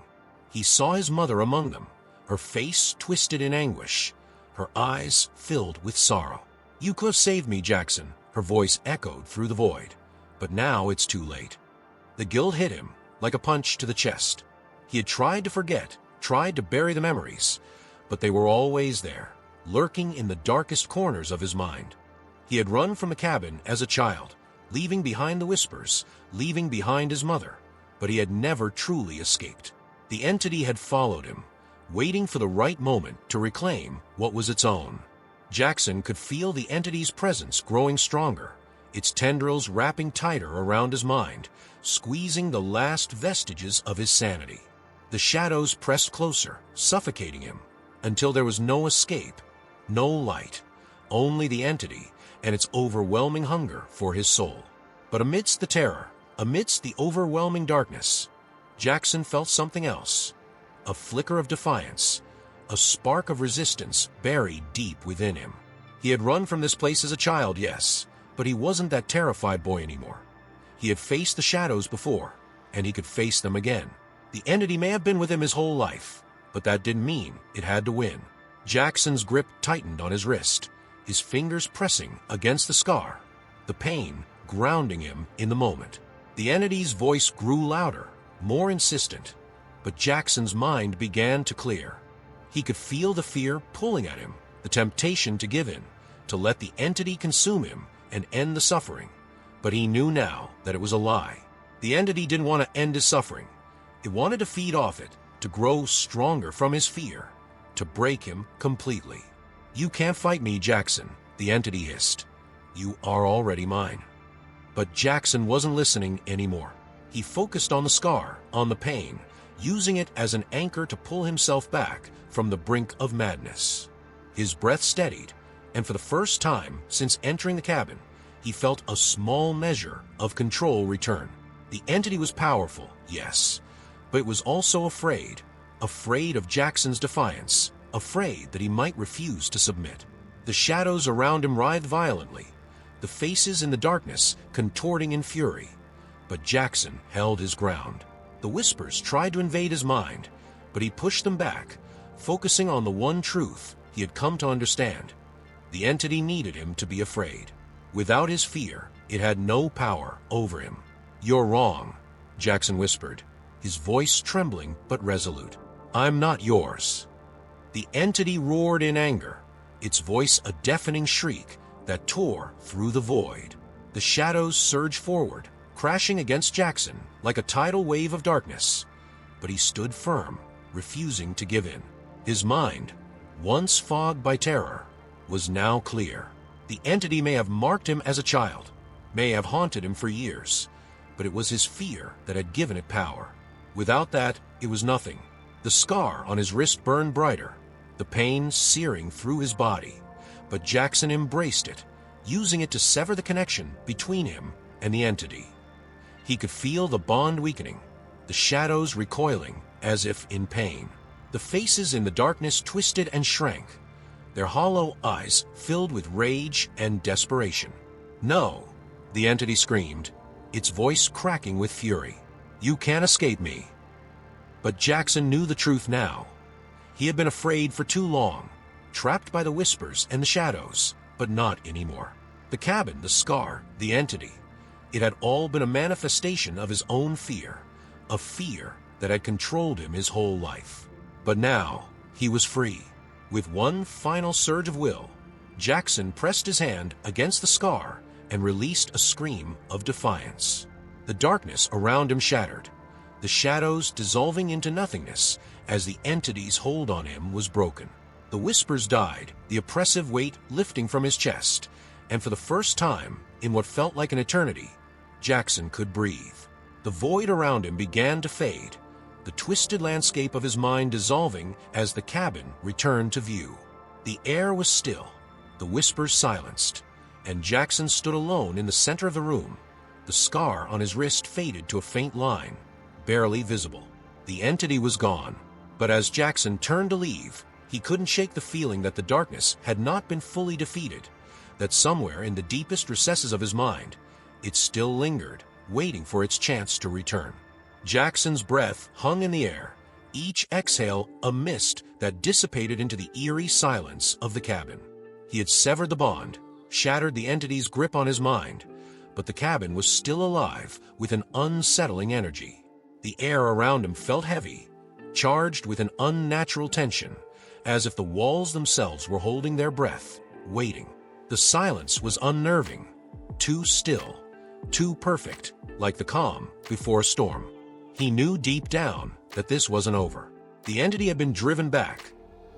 He saw his mother among them, her face twisted in anguish, her eyes filled with sorrow. "You could have saved me, Jackson," her voice echoed through the void. "But now it's too late." The guilt hit him like a punch to the chest. He had tried to forget, tried to bury the memories, but they were always there, lurking in the darkest corners of his mind. He had run from the cabin as a child, leaving behind the whispers, leaving behind his mother, but he had never truly escaped. The entity had followed him, waiting for the right moment to reclaim what was its own. Jackson could feel the entity's presence growing stronger, its tendrils wrapping tighter around his mind, squeezing the last vestiges of his sanity. The shadows pressed closer, suffocating him, until there was no escape, no light, only the entity and its overwhelming hunger for his soul. But amidst the terror, amidst the overwhelming darkness, Jackson felt something else, a flicker of defiance, a spark of resistance buried deep within him. He had run from this place as a child, yes, but he wasn't that terrified boy anymore. He had faced the shadows before, and he could face them again. The entity may have been with him his whole life, but that didn't mean it had to win. Jackson's grip tightened on his wrist, his fingers pressing against the scar, the pain grounding him in the moment. The entity's voice grew louder, more insistent, but Jackson's mind began to clear. He could feel the fear pulling at him, the temptation to give in, to let the entity consume him and end the suffering. But he knew now that it was a lie. The entity didn't want to end his suffering. It wanted to feed off it, to grow stronger from his fear, to break him completely. "You can't fight me, Jackson," the entity hissed. "You are already mine." But Jackson wasn't listening anymore. He focused on the scar, on the pain, using it as an anchor to pull himself back from the brink of madness. His breath steadied, and for the first time since entering the cabin, he felt a small measure of control return. The entity was powerful, yes, but it was also afraid of Jackson's defiance, afraid that he might refuse to submit. The shadows around him writhed violently, the faces in the darkness contorting in fury, but Jackson held his ground. The whispers tried to invade his mind, but he pushed them back, focusing on the one truth he had come to understand. The entity needed him to be afraid. Without his fear, it had no power over him. "You're wrong," Jackson whispered, his voice trembling but resolute. "I'm not yours." The entity roared in anger, its voice a deafening shriek that tore through the void. The shadows surged forward, crashing against Jackson like a tidal wave of darkness. But he stood firm, refusing to give in. His mind, once fogged by terror, was now clear. The entity may have marked him as a child, may have haunted him for years, but it was his fear that had given it power. Without that, it was nothing. The scar on his wrist burned brighter, the pain searing through his body, but Jackson embraced it, using it to sever the connection between him and the entity. He could feel the bond weakening, the shadows recoiling as if in pain. The faces in the darkness twisted and shrank, their hollow eyes filled with rage and desperation. "No," the entity screamed, its voice cracking with fury. "You can't escape me." But Jackson knew the truth now. He had been afraid for too long, trapped by the whispers and the shadows, but not anymore. The cabin, the scar, the entity, it had all been a manifestation of his own fear, a fear that had controlled him his whole life. But now, he was free. With one final surge of will, Jackson pressed his hand against the scar and released a scream of defiance. The darkness around him shattered, the shadows dissolving into nothingness as the entity's hold on him was broken. The whispers died, the oppressive weight lifting from his chest, and for the first time, in what felt like an eternity, Jackson could breathe. The void around him began to fade, the twisted landscape of his mind dissolving as the cabin returned to view. The air was still, the whispers silenced, and Jackson stood alone in the center of the room. The scar on his wrist faded to a faint line, barely visible. The entity was gone, but as Jackson turned to leave, he couldn't shake the feeling that the darkness had not been fully defeated, that somewhere in the deepest recesses of his mind, it still lingered, waiting for its chance to return. Jackson's breath hung in the air, each exhale a mist that dissipated into the eerie silence of the cabin. He had severed the bond, shattered the entity's grip on his mind, but the cabin was still alive with an unsettling energy. The air around him felt heavy, charged with an unnatural tension, as if the walls themselves were holding their breath, waiting. The silence was unnerving, too still, too perfect, like the calm before a storm. He knew deep down that this wasn't over. The entity had been driven back,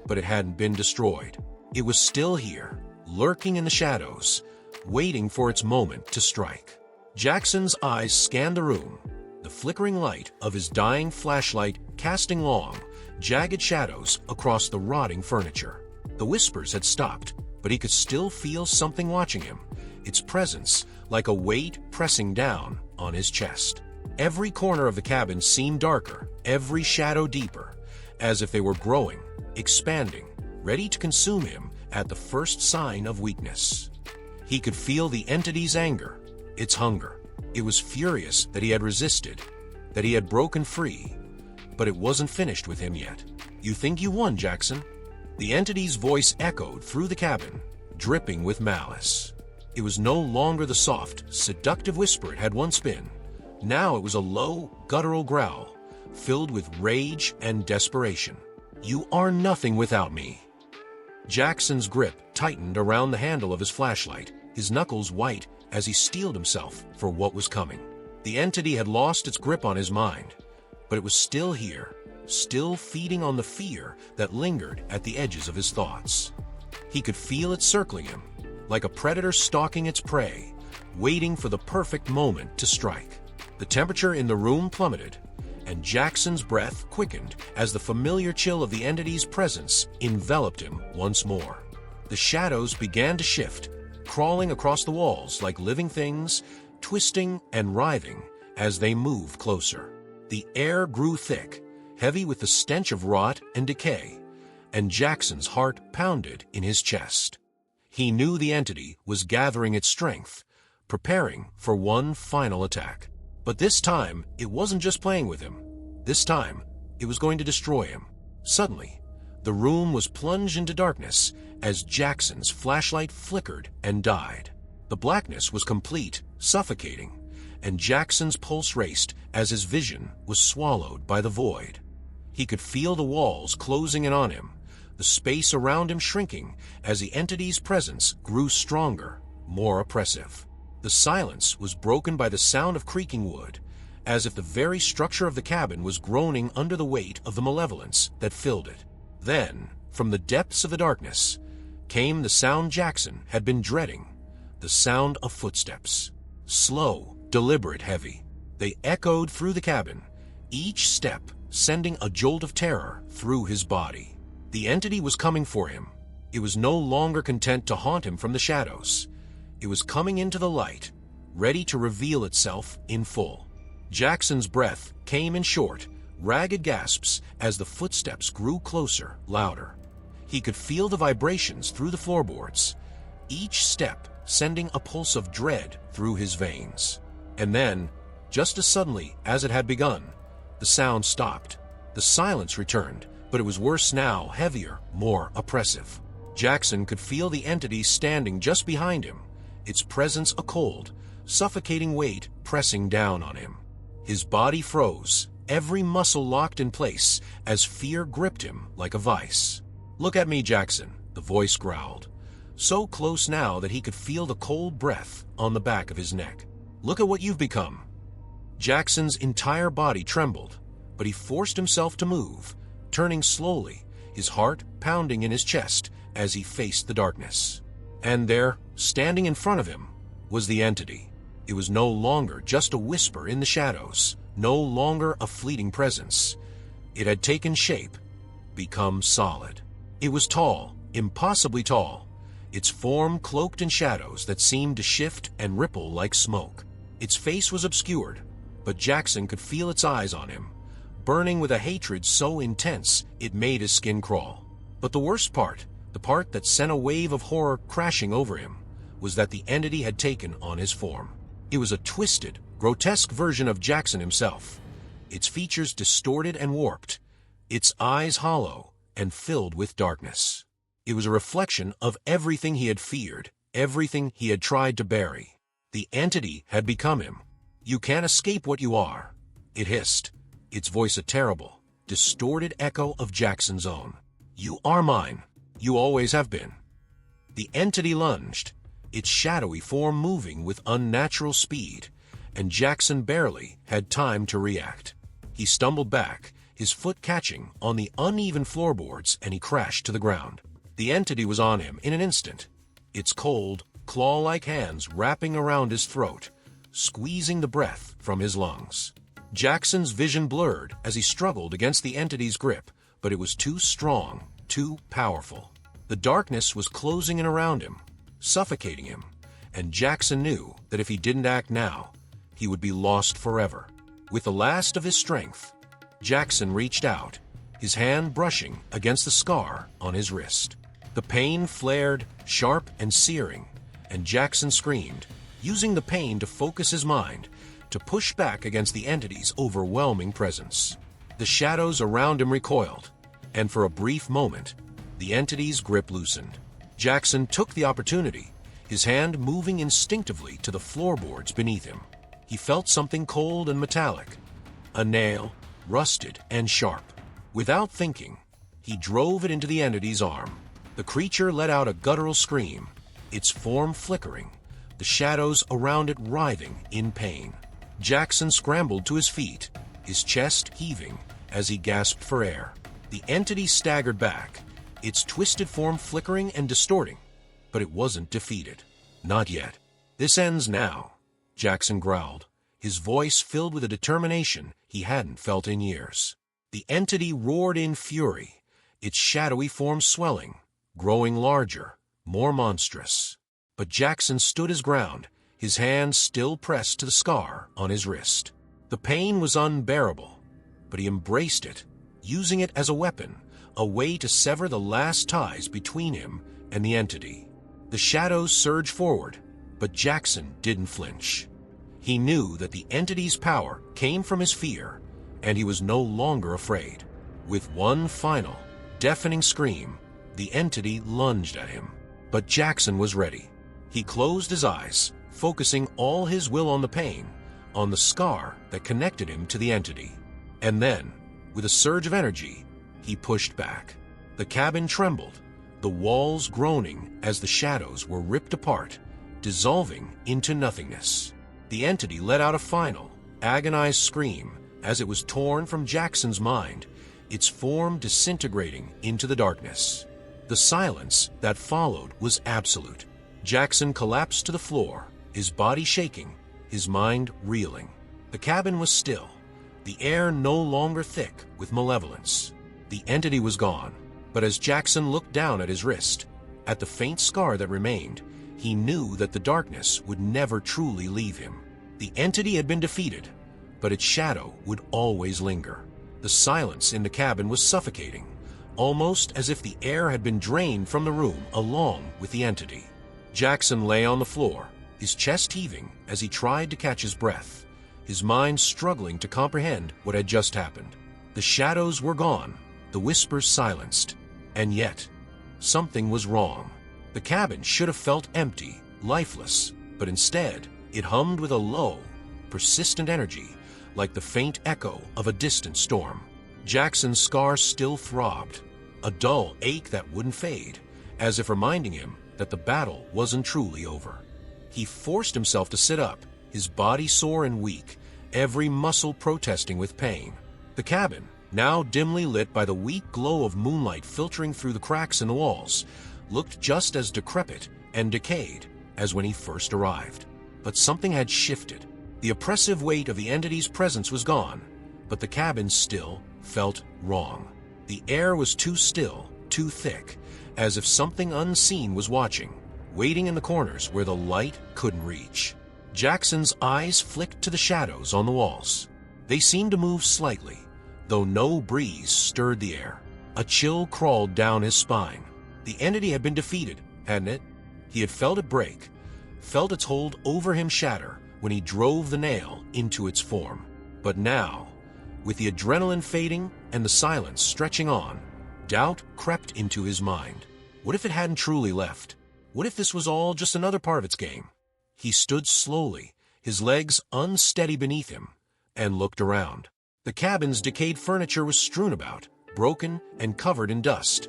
but it hadn't been destroyed. It was still here, lurking in the shadows, waiting for its moment to strike. Jackson's eyes scanned the room, the flickering light of his dying flashlight casting long, jagged shadows across the rotting furniture. The whispers had stopped, but he could still feel something watching him, its presence like a weight pressing down on his chest. Every corner of the cabin seemed darker, every shadow deeper, as if they were growing, expanding, ready to consume him at the first sign of weakness. He could feel the entity's anger, its hunger. It was furious that he had resisted, that he had broken free, but it wasn't finished with him yet. "You think you won, Jackson?" The entity's voice echoed through the cabin, dripping with malice. It was no longer the soft, seductive whisper it had once been. Now it was a low, guttural growl, filled with rage and desperation. "You are nothing without me." Jackson's grip tightened around the handle of his flashlight, his knuckles white as he steeled himself for what was coming. The entity had lost its grip on his mind, but it was still here, still feeding on the fear that lingered at the edges of his thoughts. He could feel it circling him, like a predator stalking its prey, waiting for the perfect moment to strike. The temperature in the room plummeted, and Jackson's breath quickened as the familiar chill of the entity's presence enveloped him once more. The shadows began to shift, crawling across the walls like living things, twisting and writhing as they moved closer. The air grew thick, heavy with the stench of rot and decay, and Jackson's heart pounded in his chest. He knew the entity was gathering its strength, preparing for one final attack. But this time, it wasn't just playing with him. This time, it was going to destroy him. Suddenly, the room was plunged into darkness as Jackson's flashlight flickered and died. The blackness was complete, suffocating, and Jackson's pulse raced as his vision was swallowed by the void. He could feel the walls closing in on him, the space around him shrinking as the entity's presence grew stronger, more oppressive. The silence was broken by the sound of creaking wood, as if the very structure of the cabin was groaning under the weight of the malevolence that filled it. Then, from the depths of the darkness, came the sound Jackson had been dreading, the sound of footsteps. Slow, deliberate, heavy. They echoed through the cabin, each step sending a jolt of terror through his body. The entity was coming for him. It was no longer content to haunt him from the shadows. It was coming into the light, ready to reveal itself in full. Jackson's breath came in short, ragged gasps as the footsteps grew closer, louder. He could feel the vibrations through the floorboards, each step sending a pulse of dread through his veins. And then, just as suddenly as it had begun, the sound stopped. The silence returned, but it was worse now, heavier, more oppressive. Jackson could feel the entity standing just behind him, its presence a cold, suffocating weight pressing down on him. His body froze, every muscle locked in place as fear gripped him like a vice. "Look at me, Jackson," the voice growled, so close now that he could feel the cold breath on the back of his neck. "Look at what you've become." Jackson's entire body trembled, but he forced himself to move, turning slowly, his heart pounding in his chest as he faced the darkness. And there, standing in front of him, was the entity. It was no longer just a whisper in the shadows, no longer a fleeting presence. It had taken shape, become solid. It was tall, impossibly tall, its form cloaked in shadows that seemed to shift and ripple like smoke. Its face was obscured, but Jackson could feel its eyes on him, burning with a hatred so intense it made his skin crawl. But the worst part, the part that sent a wave of horror crashing over him, was that the entity had taken on his form. It was a twisted, grotesque version of Jackson himself, its features distorted and warped, its eyes hollow and filled with darkness. It was a reflection of everything he had feared, everything he had tried to bury. The entity had become him. "You can't escape what you are," it hissed, its voice a terrible, distorted echo of Jackson's own. "You are mine. You always have been." The entity lunged, its shadowy form moving with unnatural speed, and Jackson barely had time to react. He stumbled back, his foot catching on the uneven floorboards, and he crashed to the ground. The entity was on him in an instant, its cold, claw-like hands wrapping around his throat, squeezing the breath from his lungs. Jackson's vision blurred as he struggled against the entity's grip, but it was too strong, too powerful. The darkness was closing in around him, suffocating him, and Jackson knew that if he didn't act now, he would be lost forever. With the last of his strength, Jackson reached out, his hand brushing against the scar on his wrist. The pain flared, sharp and searing, and Jackson screamed, using the pain to focus his mind, to push back against the entity's overwhelming presence. The shadows around him recoiled, and for a brief moment, the entity's grip loosened. Jackson took the opportunity, his hand moving instinctively to the floorboards beneath him. He felt something cold and metallic, a nail, rusted and sharp. Without thinking, he drove it into the entity's arm. The creature let out a guttural scream, its form flickering, the shadows around it writhing in pain. Jackson scrambled to his feet, his chest heaving as he gasped for air. The entity staggered back, its twisted form flickering and distorting, but it wasn't defeated. "Not yet. This ends now," Jackson growled, his voice filled with a determination he hadn't felt in years. The entity roared in fury, its shadowy form swelling, growing larger, more monstrous. But Jackson stood his ground, his hand still pressed to the scar on his wrist. The pain was unbearable, but he embraced it, using it as a weapon, a way to sever the last ties between him and the entity. The shadows surged forward, but Jackson didn't flinch. He knew that the entity's power came from his fear, and he was no longer afraid. With one final, deafening scream, the entity lunged at him. But Jackson was ready. He closed his eyes, focusing all his will on the pain, on the scar that connected him to the entity. And then, with a surge of energy, he pushed back. The cabin trembled, the walls groaning as the shadows were ripped apart, dissolving into nothingness. The entity let out a final, agonized scream as it was torn from Jackson's mind, its form disintegrating into the darkness. The silence that followed was absolute. Jackson collapsed to the floor, his body shaking, his mind reeling. The cabin was still, the air no longer thick with malevolence. The entity was gone, but as Jackson looked down at his wrist, at the faint scar that remained, he knew that the darkness would never truly leave him. The entity had been defeated, but its shadow would always linger. The silence in the cabin was suffocating, almost as if the air had been drained from the room along with the entity. Jackson lay on the floor, his chest heaving as he tried to catch his breath, his mind struggling to comprehend what had just happened. The shadows were gone, the whispers silenced, and yet, something was wrong. The cabin should have felt empty, lifeless, but instead, it hummed with a low, persistent energy, like the faint echo of a distant storm. Jackson's scar still throbbed, a dull ache that wouldn't fade, as if reminding him that the battle wasn't truly over. He forced himself to sit up, his body sore and weak, every muscle protesting with pain. The cabin, now dimly lit by the weak glow of moonlight filtering through the cracks in the walls, looked just as decrepit and decayed as when he first arrived. But something had shifted. The oppressive weight of the entity's presence was gone, but the cabin still felt wrong. The air was too still, too thick, as if something unseen was watching, waiting in the corners where the light couldn't reach. Jackson's eyes flicked to the shadows on the walls. They seemed to move slightly, though no breeze stirred the air. A chill crawled down his spine. The entity had been defeated, hadn't it? He had felt it break, felt its hold over him shatter when he drove the nail into its form. But now, with the adrenaline fading and the silence stretching on, doubt crept into his mind. What if it hadn't truly left? What if this was all just another part of its game? He stood slowly, his legs unsteady beneath him, and looked around. The cabin's decayed furniture was strewn about, broken and covered in dust.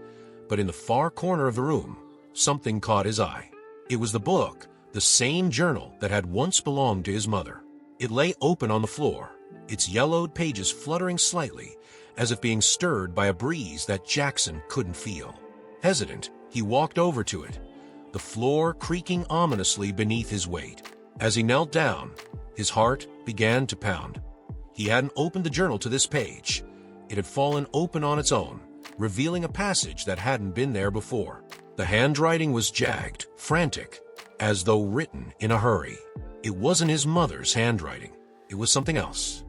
But in the far corner of the room, something caught his eye. It was the book, the same journal that had once belonged to his mother. It lay open on the floor, its yellowed pages fluttering slightly, as if being stirred by a breeze that Jackson couldn't feel. Hesitant, he walked over to it, the floor creaking ominously beneath his weight. As he knelt down, his heart began to pound. He hadn't opened the journal to this page. It had fallen open on its own, revealing a passage that hadn't been there before. The handwriting was jagged, frantic, as though written in a hurry. It wasn't his mother's handwriting. It was something else.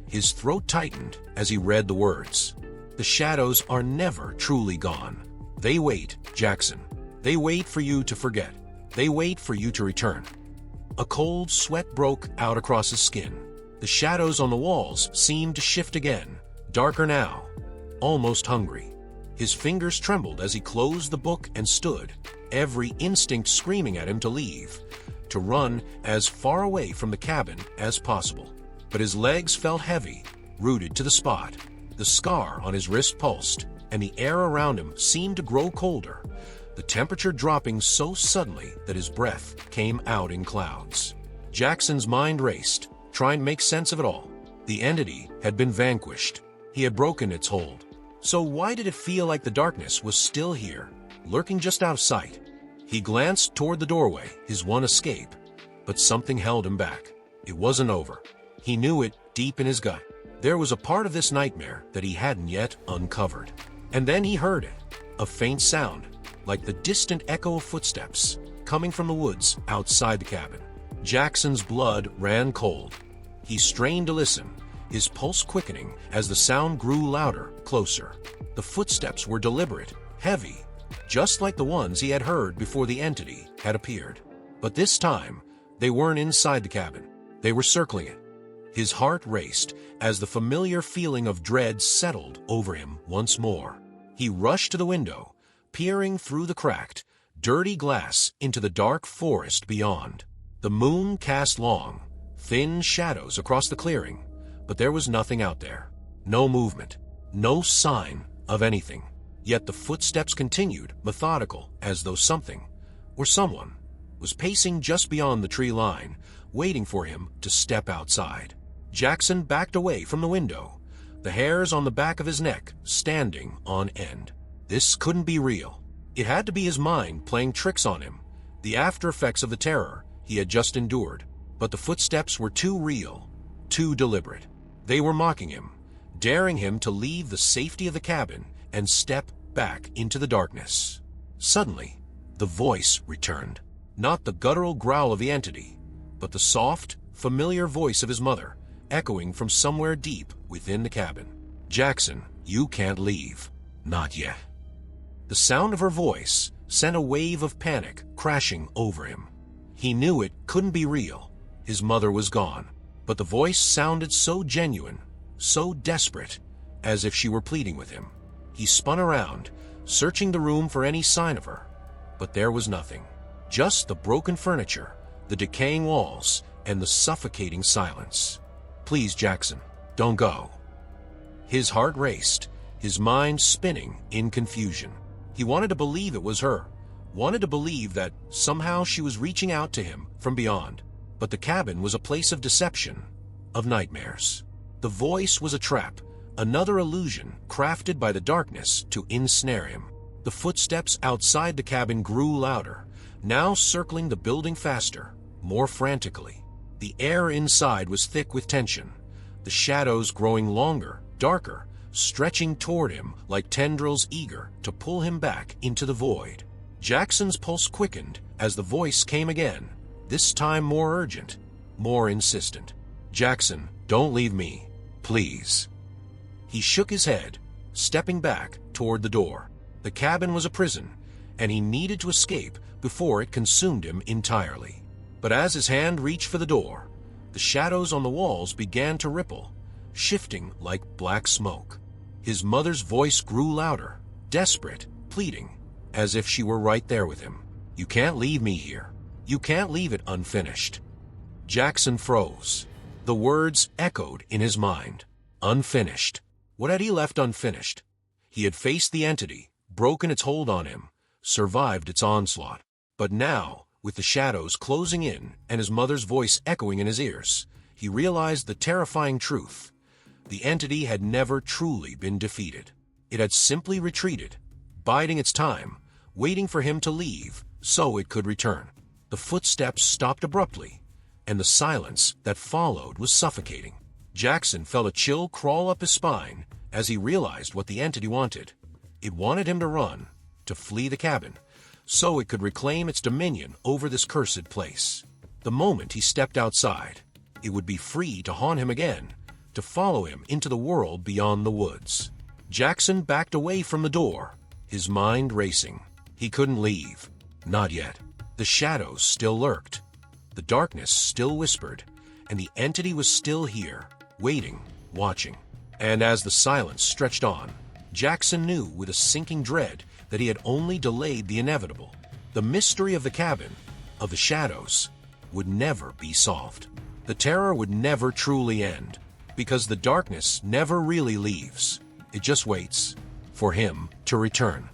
His throat tightened as he read the words. The shadows are never truly gone. They wait, Jackson. They wait for you to forget. They wait for you to return. A cold sweat broke out across his skin. The shadows on the walls seemed to shift again, darker now, almost hungry. His fingers trembled as he closed the book and stood, every instinct screaming at him to leave, to run as far away from the cabin as possible. But his legs felt heavy, rooted to the spot. The scar on his wrist pulsed, and the air around him seemed to grow colder, the temperature dropping so suddenly that his breath came out in clouds. Jackson's mind raced, trying to make sense of it all. The entity had been vanquished. He had broken its hold. So why did it feel like the darkness was still here, lurking just out of sight? He glanced toward the doorway, his one escape, but something held him back. It wasn't over. He knew it deep in his gut. There was a part of this nightmare that he hadn't yet uncovered. And then he heard it, a faint sound, like the distant echo of footsteps, coming from the woods outside the cabin. Jackson's blood ran cold. He strained to listen, his pulse quickening as the sound grew louder, closer. The footsteps were deliberate, heavy, just like the ones he had heard before the entity had appeared. But this time, they weren't inside the cabin. They were circling it. His heart raced as the familiar feeling of dread settled over him once more. He rushed to the window, peering through the cracked, dirty glass into the dark forest beyond. The moon cast long, thin shadows across the clearing, but there was nothing out there. No movement, no sign of anything. Yet the footsteps continued, methodical, as though something, or someone, was pacing just beyond the tree line, waiting for him to step outside. Jackson backed away from the window, the hairs on the back of his neck standing on end. This couldn't be real. It had to be his mind playing tricks on him, the after effects of the terror he had just endured. But the footsteps were too real, too deliberate. They were mocking him, daring him to leave the safety of the cabin and step back into the darkness. Suddenly, the voice returned. Not the guttural growl of the entity, but the soft, familiar voice of his mother, echoing from somewhere deep within the cabin. "Jackson, you can't leave. Not yet." The sound of her voice sent a wave of panic crashing over him. He knew it couldn't be real. His mother was gone, but the voice sounded so genuine, so desperate, as if she were pleading with him. He spun around, searching the room for any sign of her, but there was nothing. Just the broken furniture, the decaying walls, and the suffocating silence. "Please, Jackson, don't go." His heart raced, his mind spinning in confusion. He wanted to believe it was her, wanted to believe that somehow she was reaching out to him from beyond. But the cabin was a place of deception, of nightmares. The voice was a trap, another illusion crafted by the darkness to ensnare him. The footsteps outside the cabin grew louder, now circling the building faster, more frantically. The air inside was thick with tension, the shadows growing longer, darker, stretching toward him like tendrils eager to pull him back into the void. Jackson's pulse quickened as the voice came again, this time more urgent, more insistent. "Jackson, don't leave me, please." He shook his head, stepping back toward the door. The cabin was a prison, and he needed to escape before it consumed him entirely. But as his hand reached for the door, the shadows on the walls began to ripple, shifting like black smoke. His mother's voice grew louder, desperate, pleading, as if she were right there with him. "You can't leave me here. You can't leave it unfinished." Jackson froze. The words echoed in his mind. Unfinished. What had he left unfinished? He had faced the entity, broken its hold on him, survived its onslaught. But now, with the shadows closing in and his mother's voice echoing in his ears, he realized the terrifying truth. The entity had never truly been defeated. It had simply retreated, biding its time, waiting for him to leave so it could return. The footsteps stopped abruptly, and the silence that followed was suffocating. Jackson felt a chill crawl up his spine as he realized what the entity wanted. It wanted him to run, to flee the cabin, so it could reclaim its dominion over this cursed place. The moment he stepped outside, it would be free to haunt him again, to follow him into the world beyond the woods. Jackson backed away from the door, his mind racing. He couldn't leave. Not yet. The shadows still lurked. The darkness still whispered, and the entity was still here, waiting, watching. And as the silence stretched on, Jackson knew with a sinking dread that he had only delayed the inevitable. The mystery of the cabin, of the shadows, would never be solved. The terror would never truly end, because the darkness never really leaves. It just waits for him to return.